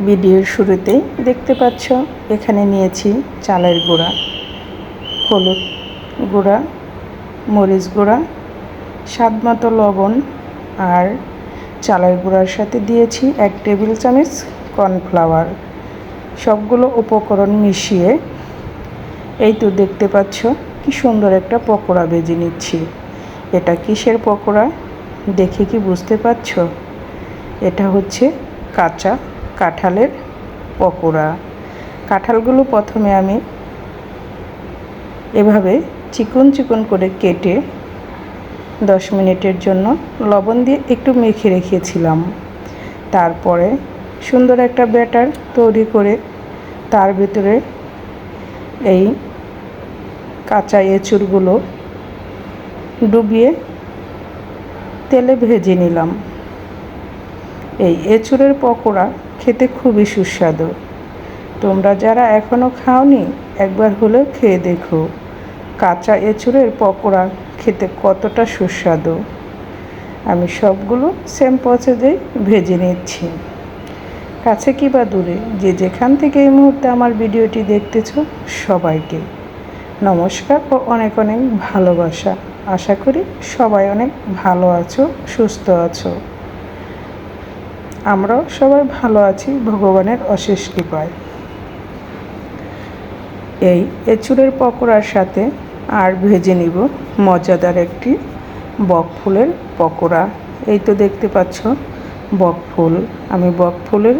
ভিডিওর শুরুতেই দেখতে পাচ্ছ এখানে নিয়েছি চালের গুঁড়া, হলুদ গুঁড়া, মরিচ গুঁড়া, স্বাদমতো লবণ আর চালের গুঁড়ার সাথে দিয়েছি 1 টেবিল চামচ কর্নফ্লাওয়ার। সবগুলো উপকরণ মিশিয়ে এই তো দেখতে পাচ্ছ কি সুন্দর একটা পকোড়া ভেজে নিচ্ছি। এটা কিসের পকোড়া দেখে কি বুঝতে পারছ? এটা হচ্ছে কাঁচা কাঁঠালের পকোড়া। কাঁঠালগুলো প্রথমে আমি এভাবে চিকন চিকন করে কেটে 10 মিনিটের জন্য লবণ দিয়ে একটু মেখে রেখেছিলাম। তারপরে সুন্দর একটা ব্যাটার তৈরি করে তার ভিতরে এই কাঁচা এঁচুড়গুলো ডুবিয়ে তেলে ভেজে নিলাম। এই এঁচুড়ের পকোড়া খেতে খুবই সুস্বাদু। তোমরা যারা এখনও খাওনি একবার হলেও খেয়ে দেখো কাঁচা এঁচুড়ের পকোড়া খেতে কতটা সুস্বাদু। আমি সবগুলো সেম প্রসেসেই ভেজে নিচ্ছি। কাছে কি বা দূরে যে যেখান থেকে এই মুহূর্তে আমার ভিডিওটি দেখতেছো সবাইকে নমস্কার ও অনেক অনেক ভালোবাসা। আশা করি সবাই অনেক ভালো আছো, সুস্থ আছো। আমরাও সবাই ভালো আছি ভগবানের অশেষ কৃপায়। এই এঁচুড়ের পকোড়ার সাথে আর ভেজে নিব মজাদার একটি বকফুলের পকোড়া। এই তো দেখতে পাচ্ছ বকফুল। আমি বকফুলের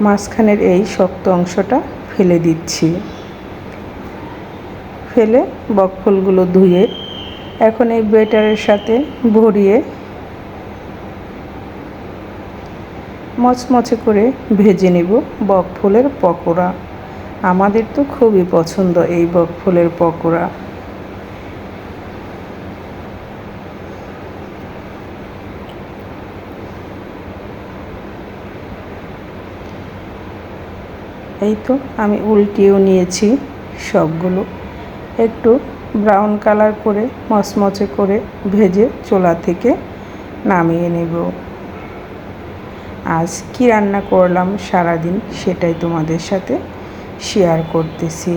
মাঝখানের এই শক্ত অংশটা ফেলে দিচ্ছি। ফেলে বকফুলগুলো ধুয়ে এখন এই ব্যাটারের সাথে ভরিয়ে মচমচে করে ভেজে নেব বকফুলের পকোড়া। আমাদের তো খুবই পছন্দ এই বকফুলের পকোড়া। এই তো আমি উল্টিয়েও নিয়েছি সবগুলো। একটু ব্রাউন কালার করে মচমচে করে ভেজে চুলা থেকে নামিয়ে নেব। আজ কি রান্না করলাম সারাদিন সেটাই তোমাদের সাথে শেয়ার করতেছি।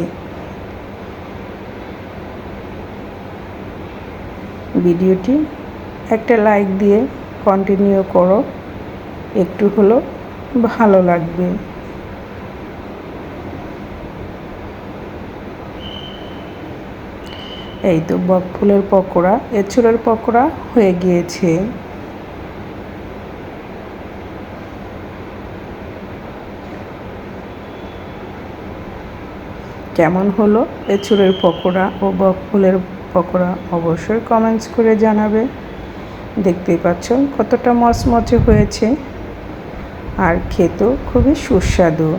ভিডিওটি একটা লাইক দিয়ে কন্টিনিউ করো, একটু হলো ভালো লাগবে। এই তো বকফুলের পকোড়া এঁচুড়ের পকোড়া হয়ে গিয়েছে। কেমন হলো এঁচুড়ের পকোড়া ও বকফুলের পকোড়া অবশ্যই কমেন্টস করে জানাবে। দেখতেই পাচ্ছ কতটা মচমচে হয়েছে আর খেতেও খুবই সুস্বাদু।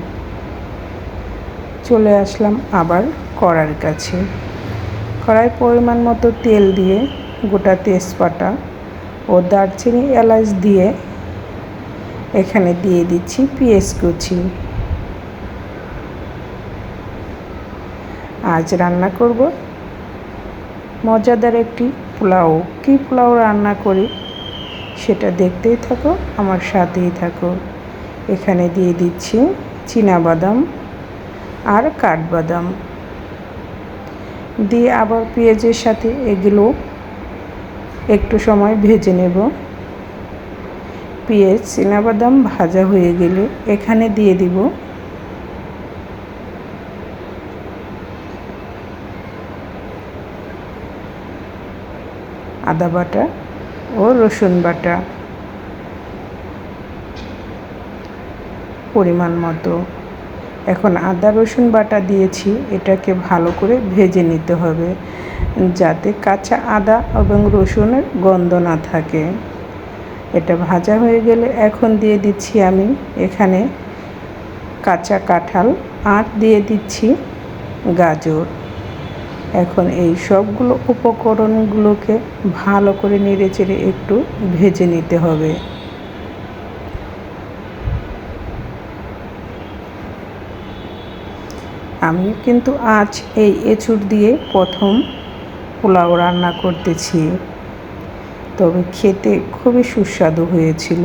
চলে আসলাম আবার কড়ার কাছে। কড়াই পরিমাণ মতো তেল দিয়ে গোটা তেজপাতা ও দারচিনি এলাচ দিয়ে এখানে দিয়ে দিচ্ছি পেঁয়াজ কুচি। আজ রান্না করব মজাদার একটি পোলাও। কী পোলাও রান্না করি সেটা দেখতেই থাকো, আমার সাথেই থাকো। এখানে দিয়ে দিচ্ছি চীনাবাদাম আর কাঠবাদাম দিয়ে আবার পেঁয়াজের সাথে এগুলো একটু সময় ভেজে নেব। পেঁয়াজ চীনাবাদাম ভাজা হয়ে গেলে এখানে দিয়ে দিব আদা বাটা ও রসুন বাটা পরিমাণ মতো। এখন আদা রসুন বাটা দিয়েছি, এটাকে ভালো করে ভেজে নিতে হবে যাতে কাঁচা আদা এবং রসুনের গন্ধ না থাকে। এটা ভাজা হয়ে গেলে এখন দিয়ে দিচ্ছি আমি এখানে কাঁচা কাঁঠাল আর দিয়ে দিচ্ছি গাজর। এখন এই সবগুলো উপকরণগুলোকে ভালো করে নেড়েচেড়ে একটু ভেজে নিতে হবে। আমি কিন্তু আজ এই এঁচুড় দিয়ে প্রথম পোলাও রান্না করতেছি, তবে খেতে খুবই সুস্বাদু হয়েছিল।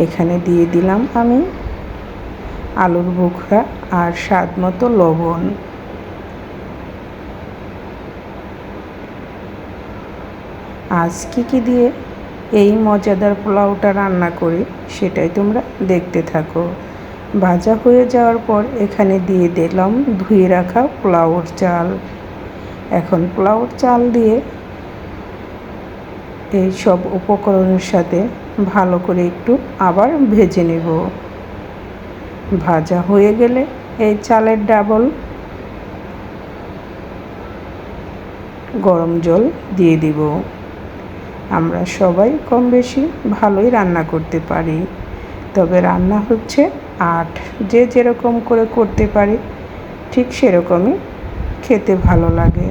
এখানে দিয়ে দিলাম আমি আলুর বোখরা আর স্বাদ মতো লবণ। আজ কী দিয়ে এই মজাদার পোলাওটা রান্না করি সেটাই তোমরা দেখতে থাকো। ভাজা হয়ে যাওয়ার পর এখানে দিয়ে দিলাম ধুয়ে রাখা পোলাওর চাল। এখন পোলাওর চাল দিয়ে এই সব উপকরণের সাথে ভালো করে একটু আবার ভেজে নেব। ভাজা হয়ে গেলে এই চালের ডাবল গরম জল দিয়ে দিব। আমরা সবাই কম বেশি ভালোই রান্না করতে পারি, তবে রান্না হচ্ছে আর্ট। যে যেরকম করে করতে পারি ঠিক সেরকমই খেতে ভালো লাগে।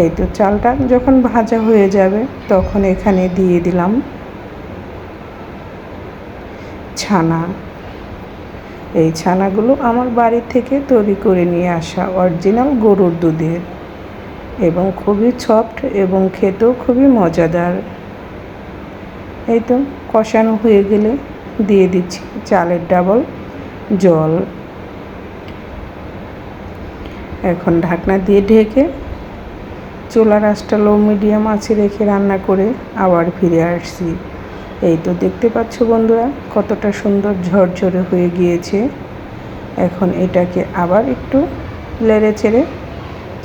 এই তো চালটা যখন ভাজা হয়ে যাবে তখন এখানে দিয়ে দিলাম ছানা। এই ছানাগুলো আমার বাড়ি থেকে তৈরি করে নিয়ে আসা অরিজিনাল গরুর দুধের, এবং খুবই সফট এবং খেতেও খুবই মজাদার। এই তো কষানো হয়ে গেলে দিয়ে দিচ্ছি চালের ডাবল জল। এখন ঢাকনা দিয়ে ঢেকে চুলার আঁচটা লো মিডিয়াম আঁচে রেখে রান্না করে আবার ফিরে আসছি। এই তো দেখতে পাচ্ছ বন্ধুরা কতটা সুন্দর ঝরঝরে হয়ে গিয়েছে। এখন এটাকে আবার একটু নেড়ে চেড়ে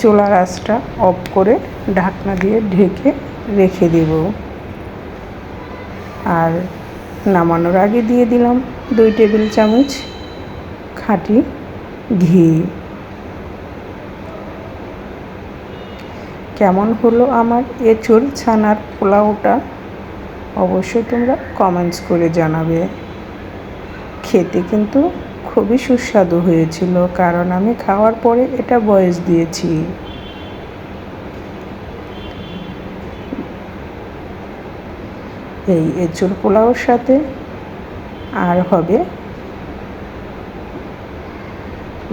চুলার আঁচটা অফ করে ঢাকনা দিয়ে ঢেকে রেখে দেব। আর নামানোর আগে দিয়ে দিলাম 2 টেবিল চামচ খাঁটি ঘি। কেমন হলো আমার এঁচোড় ছানার পোলাওটা অবশ্যই তোমরা কমেন্টস করে জানাবে। খেতে কিন্তু খুবই সুস্বাদু হয়েছিল, কারণ আমি খাওয়ার পরে এটা ভয়েস দিয়েছি। এই এঁচোড় পোলাওর সাথে আর হবে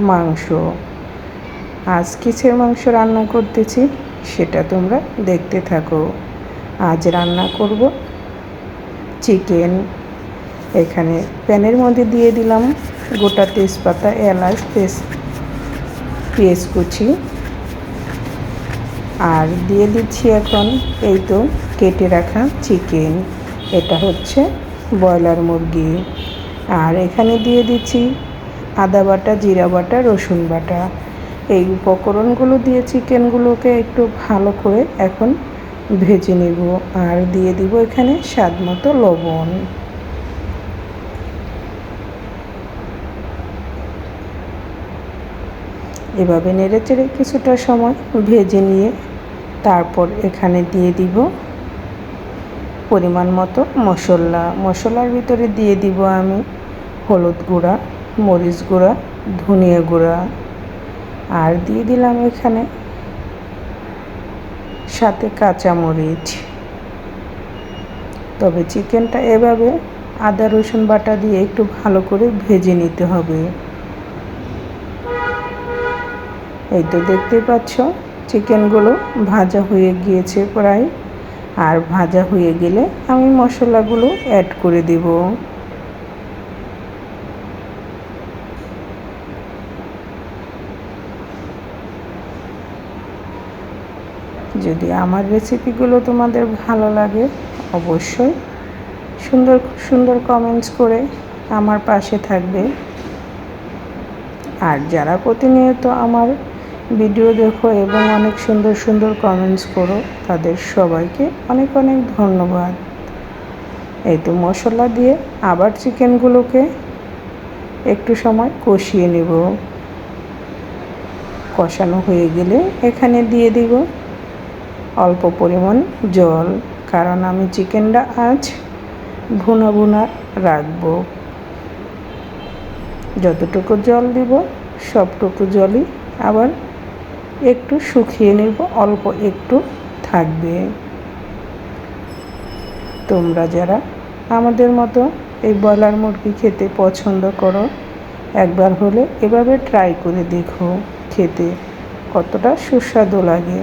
মাংস। আজ কিসের মাংস রান্না করতেছি সেটা তোমরা দেখতে থাকো। আজ রান্না করব চিকেন। এখানে প্যানের মধ্যে দিয়ে দিলাম গোটা তেজপাতা, এলাচ, পেঁয়াজ কুচি, আর দিয়ে দিচ্ছি এখন এই তো কেটে রাখা চিকেন। এটা হচ্ছে ব্রয়লার মুরগি। আর এখানে দিয়ে দিচ্ছি আদা বাটা, জিরা বাটা, রসুন বাটা। এই উপকরণগুলো দিয়ে চিকেনগুলোকে একটু ভালো করে এখন ভেজে নেব। আর দিয়ে দিব এখানে স্বাদ মতো লবণ। এভাবে নেড়েচেড়ে কিছুটা সময় ভেজে নিয়ে তারপর এখানে দিয়ে দিব পরিমাণ মতো মশলা। মশলার ভিতরে দিয়ে দিব আমি হলুদ গুঁড়া, মরিচ গুঁড়া, ধনিয়া গুঁড়া, আর দিয়ে দিলাম এখানে সাথে কাঁচামরিচ। তবে চিকেনটা এভাবে আদা রসুন বাটা দিয়ে একটু ভালো করে ভেজে নিতে হবে। এই তো দেখতে পাচ্ছ চিকেনগুলো ভাজা হয়ে গিয়েছে প্রায়। আর ভাজা হয়ে গেলে আমি মশলাগুলো অ্যাড করে দেব। যদি আমার রেসিপিগুলো তোমাদের ভালো লাগে অবশ্যই সুন্দর সুন্দর কমেন্টস করে আমার পাশে থাকবে। আর যারা প্রতিনিয়ত আমার ভিডিও দেখো এবং অনেক সুন্দর সুন্দর কমেন্টস করো তাদের সবাইকে অনেক অনেক ধন্যবাদ। এই তো মশলা দিয়ে আবার চিকেনগুলোকে একটু সময় কষিয়ে নেব। কষানো হয়ে গেলে এখানে দিয়ে দিব অল্প পরিমাণ জল, কারণ আমি চিকেনটা আজ ভুনা ভুনা রাখবো। যতটুকু জল দিব সবটুকু জলই আবার একটু শুকিয়ে নেব, অল্প একটু থাকবে। তোমরা যারা আমাদের মতো এই ব্রয়লার মুরগি খেতে পছন্দ করো একবার হলে এভাবে ট্রাই করে দেখো, খেতে কতটা সুস্বাদু লাগে।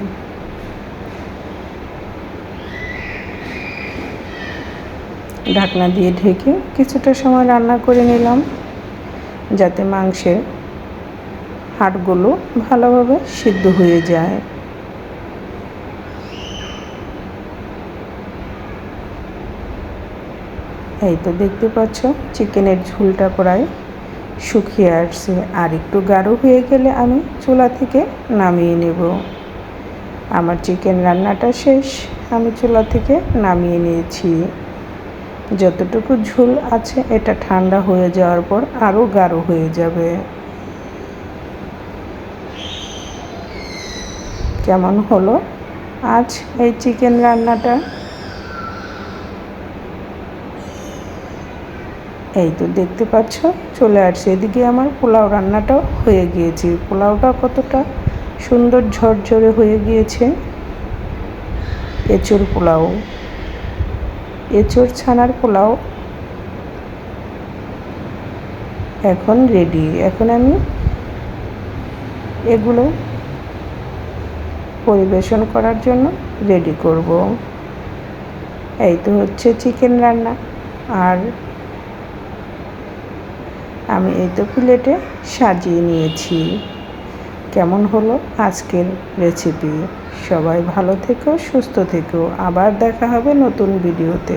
ঢাকনা দিয়ে ঢেকে কিছুটা সময় রান্না করে নিলাম। যাতে মাংসের হাড়গুলো ভালোভাবে সিদ্ধ হয়ে যায়। এই তো দেখতে পাচ্ছ চিকেনের ঝোলটা প্রায় শুকিয়ে আসছে, আর একটু গাঢ় হয়ে গেলে আমি চুলা থেকে নামিয়ে নেব। আমার চিকেন রান্নাটা শেষ, আমি চুলা থেকে নামিয়ে নিয়েছি। যতটুকু ঝোল আছে এটা ঠান্ডা হয়ে যাওয়ার পর আরও গাঢ় হয়ে যাবে। কেমন হলো আজ এই চিকেন রান্নাটা? এই তো দেখতে পাচ্ছ চলে আসছে। এদিকে আমার পোলাও রান্নাটাও হয়ে গিয়েছে। পোলাওটা কতটা সুন্দর ঝরঝরে হয়ে গিয়েছে। এঁচোড় পোলাও, এঁচোড় ছানার পোলাও এখন রেডি। এখন আমি এগুলো পরিবেশন করার জন্য রেডি করব। এই তো হচ্ছে চিকেন রান্না, আর আমি এই তো প্লেটে সাজিয়ে নিয়েছি। কেমন হলো আজকের রেসিপি? সবাই ভালো থেকো, সুস্থ থেকো। আবার দেখা হবে নতুন ভিডিওতে।